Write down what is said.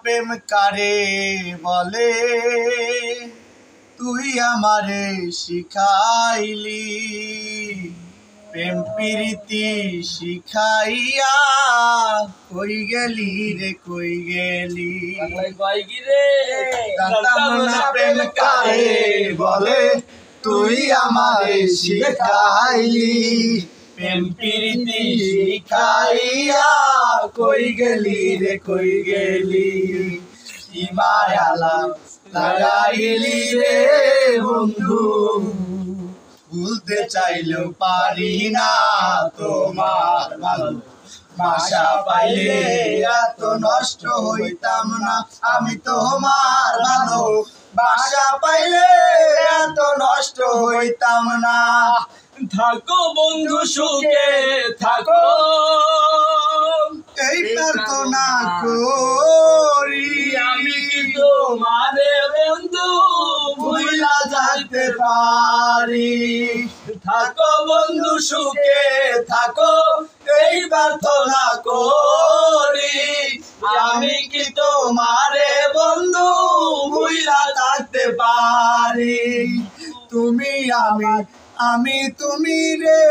প্রেম কারে বলে তুই আমারে শিখাইলি, প্রেম প্রীতি শিখাইয়া কই গেলি রে কই গেলি। জানতাম না প্রেম কারে বলে তুই আমারে শিখাইলি, প্রেম প্রীতি শিখাইয়া কই গেলি রে কই গেলি। কি মায়ালা লাগাইলি রে বন্ধু, ভুলতে চাইলেও পারি না তোমার ভালো বাসা পাইলে এত নষ্ট হইতাম না। আমি তোমার ভালো বাসা পাইলে এত নষ্ট হইতাম না। থাকো বন্ধু সুখে থাকো, এই প্রার্থনা করি আমি কি তোমারে বন্ধু ভুলা যাইতে পারি। থাকো বন্ধু সুখে থাকো, এই প্রার্থনা করি আমি কি তোমারে বন্ধু ভুলা থাকতে পারি। তুমি আমি তুমি রে।